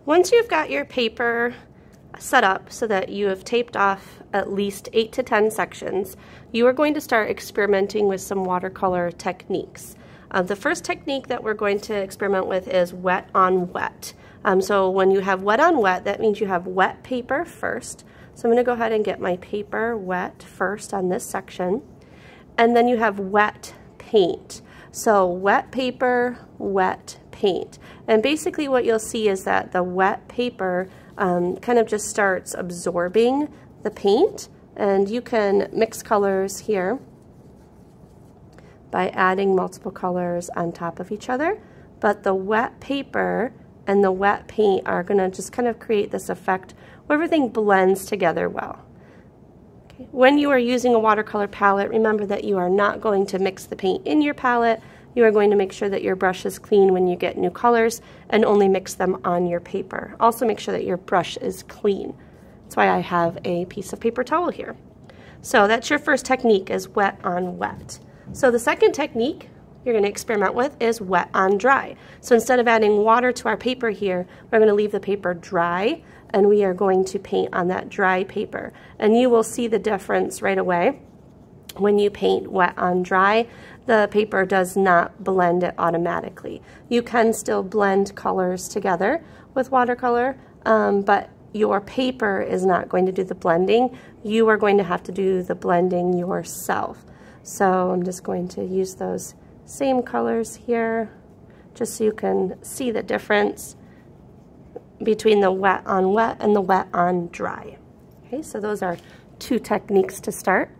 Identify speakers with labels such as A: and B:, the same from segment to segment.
A: Once you've got your paper set up so that you have taped off at least 8 to 10 sections, you are going to start experimenting with some watercolor techniques. The first technique that we're going to experiment with is wet on wet. So when you have wet on wet, that means you have wet paper first. So I'm going to go ahead and get my paper wet first on this section. And then you have wet paint. So wet paper, wet paint. And basically what you'll see is that the wet paper kind of just starts absorbing the paint, and you can mix colors here by adding multiple colors on top of each other. But the wet paper and the wet paint are going to just kind of create this effect where everything blends together well. Okay. When you are using a watercolor palette, remember that you are not going to mix the paint in your palette. You are going to make sure that your brush is clean when you get new colors and only mix them on your paper. Also make sure that your brush is clean. That's why I have a piece of paper towel here. So that's your first technique, is wet on wet. So the second technique you're going to experiment with is wet on dry. So instead of adding water to our paper here, we're going to leave the paper dry, and we are going to paint on that dry paper. And you will see the difference right away. When you paint wet on dry, the paper does not blend it automatically. You can still blend colors together with watercolor, but your paper is not going to do the blending. You are going to have to do the blending yourself. So I'm just going to use those same colors here just so you can see the difference between the wet on wet and the wet on dry. Okay, so those are two techniques to start.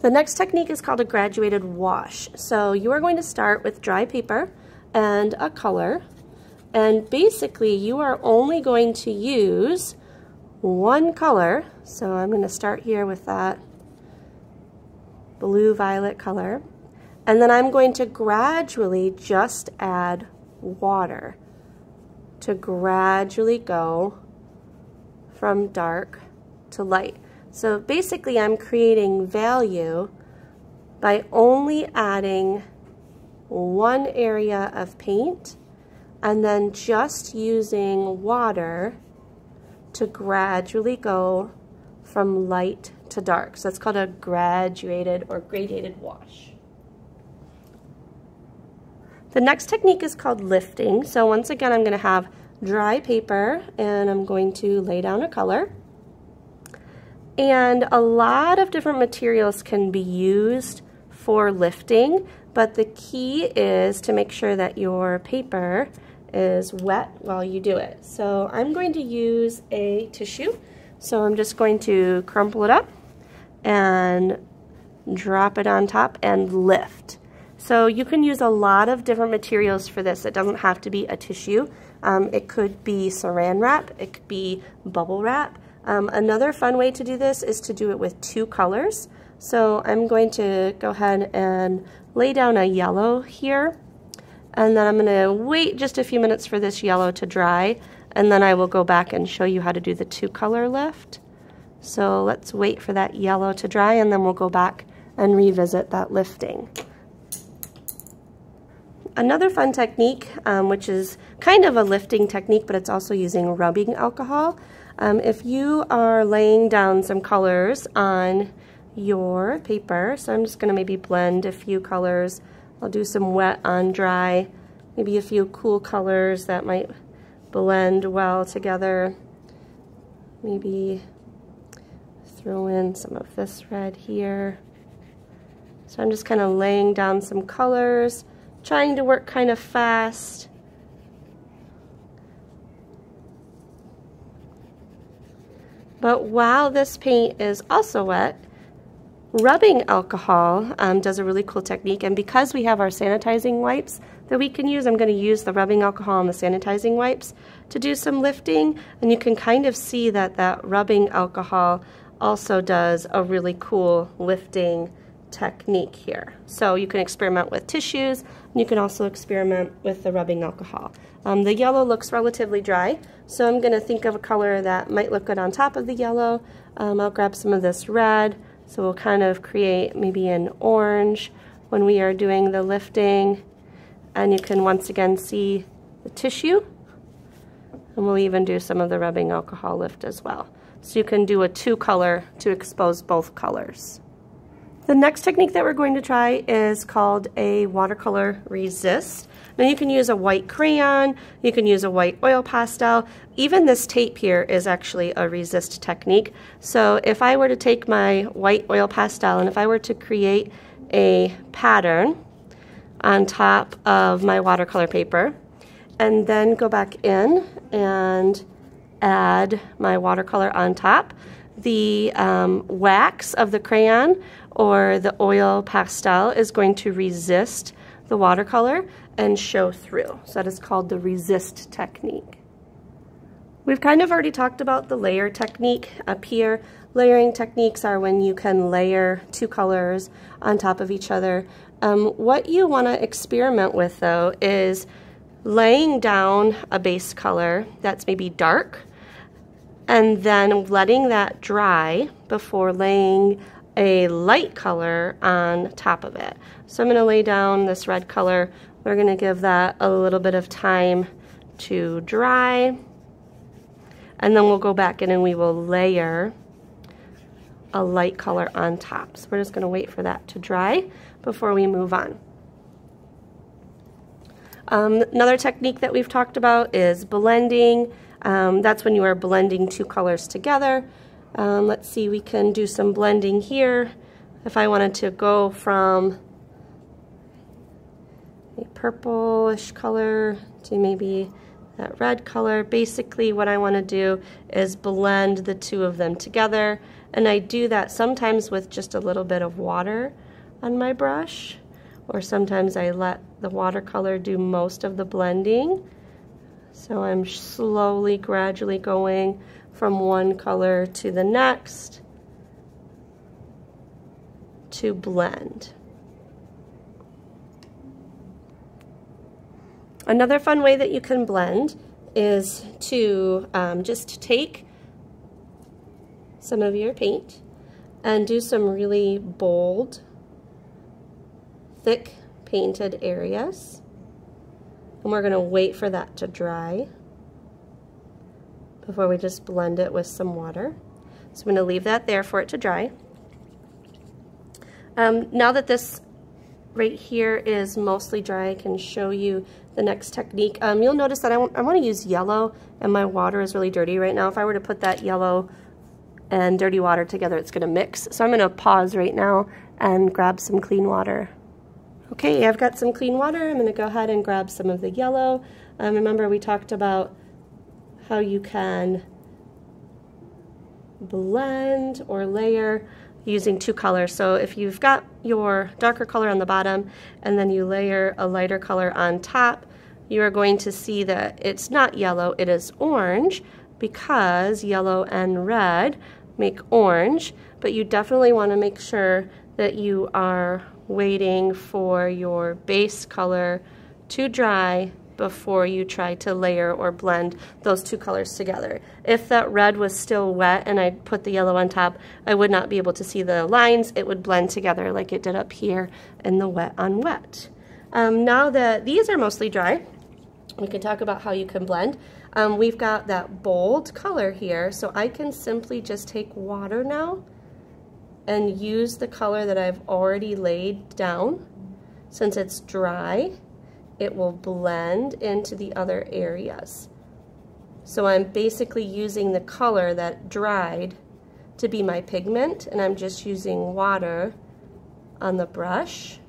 A: The next technique is called a graduated wash. So you are going to start with dry paper and a color, and basically you are only going to use one color. So I'm going to start here with that blue-violet color, and then I'm going to gradually just add water to gradually go from dark to light. So basically I'm creating value by only adding one area of paint and then just using water to gradually go from light to dark. So that's called a graduated or gradated wash. The next technique is called lifting. So once again, I'm going to have dry paper and I'm going to lay down a color. And a lot of different materials can be used for lifting, but the key is to make sure that your paper is wet while you do it. So I'm going to use a tissue. So I'm just going to crumple it up and drop it on top and lift. So you can use a lot of different materials for this. It doesn't have to be a tissue. It could be saran wrap. It could be bubble wrap. Another fun way to do this is to do it with two colors. So I'm going to go ahead and lay down a yellow here, and then I'm going to wait just a few minutes for this yellow to dry, and then I will go back and show you how to do the two color lift. So let's wait for that yellow to dry, and then we'll go back and revisit that lifting. Another fun technique, which is kind of a lifting technique, but it's also using rubbing alcohol. If you are laying down some colors on your paper, so I'm just going to maybe blend a few colors. I'll do some wet on dry, maybe a few cool colors that might blend well together. Maybe throw in some of this red here. So I'm just kind of laying down some colors, trying to work kind of fast. But while this paint is also wet, rubbing alcohol does a really cool technique, and because we have our sanitizing wipes that we can use, I'm going to use the rubbing alcohol and the sanitizing wipes to do some lifting, and you can kind of see that that rubbing alcohol also does a really cool lifting technique here. So you can experiment with tissues, and you can also experiment with the rubbing alcohol. The yellow looks relatively dry, so I'm going to think of a color that might look good on top of the yellow. I'll grab some of this red, so we'll kind of create maybe an orange when we are doing the lifting. And you can once again see the tissue. And we'll even do some of the rubbing alcohol lift as well. So you can do a 2-color to expose both colors. The next technique that we're going to try is called a watercolor resist. Now you can use a white crayon, you can use a white oil pastel. Even this tape here is actually a resist technique. So if I were to take my white oil pastel and if I were to create a pattern on top of my watercolor paper and then go back in and add my watercolor on top, the wax of the crayon or the oil pastel is going to resist the watercolor and show through. So that is called the resist technique. We've kind of already talked about the layer technique up here. Layering techniques are when you can layer 2 colors on top of each other. What you want to experiment with though is laying down a base color that's maybe dark and then letting that dry before laying a light color on top of it. So I'm going to lay down this red color. We're going to give that a little bit of time to dry, and then we'll go back in and we will layer a light color on top. So we're just going to wait for that to dry before we move on. Another technique that we've talked about is blending. That's when you are blending 2 colors together. Let's see, we can do some blending here. If I wanted to go from a purplish color to maybe that red color, basically what I want to do is blend the 2 of them together. And I do that sometimes with just a little bit of water on my brush, or sometimes I let the watercolor do most of the blending. So I'm slowly, gradually going from one color to the next to blend. Another fun way that you can blend is to just take some of your paint and do some really bold, thick painted areas. And we're going to wait for that to dry before we just blend it with some water. So I'm going to leave that there for it to dry. Now that this right here is mostly dry, I can show you the next technique. You'll notice that I want to use yellow, and my water is really dirty right now. If I were to put that yellow and dirty water together, it's going to mix. So I'm going to pause right now and grab some clean water. Okay, I've got some clean water. I'm going to go ahead and grab some of the yellow. Remember we talked about how you can blend or layer using 2 colors. So if you've got your darker color on the bottom and then you layer a lighter color on top, you are going to see that it's not yellow, it is orange, because yellow and red make orange, but you definitely want to make sure that you are waiting for your base color to dry before you try to layer or blend those 2 colors together. If that red was still wet and I put the yellow on top, I would not be able to see the lines. It would blend together like it did up here in the wet on wet. Now that these are mostly dry, we can talk about how you can blend. We've got that bold color here, so I can simply just take water now and use the color that I've already laid down. Since it's dry, it will blend into the other areas. So I'm basically using the color that dried to be my pigment, and I'm just using water on the brush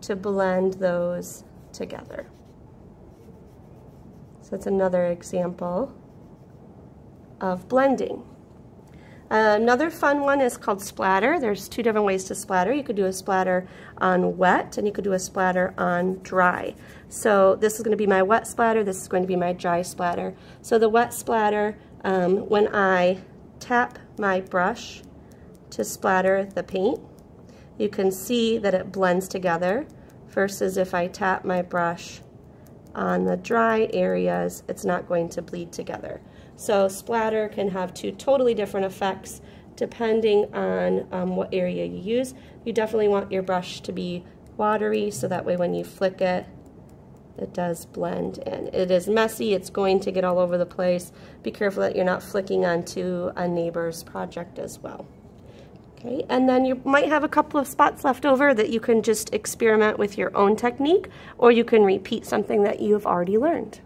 A: to blend those together. So that's another example of blending. Another fun one is called splatter. There's 2 different ways to splatter. You could do a splatter on wet and you could do a splatter on dry. So this is going to be my wet splatter, this is going to be my dry splatter. So the wet splatter, when I tap my brush to splatter the paint, you can see that it blends together, versus if I tap my brush on the dry areas, it's not going to bleed together. So splatter can have 2 totally different effects depending on what area you use. You definitely want your brush to be watery, so that way when you flick it, that does blend in. It is messy, it's going to get all over the place. Be careful that you're not flicking onto a neighbor's project as well. Okay, and then you might have a couple of spots left over that you can just experiment with your own technique, or you can repeat something that you've already learned.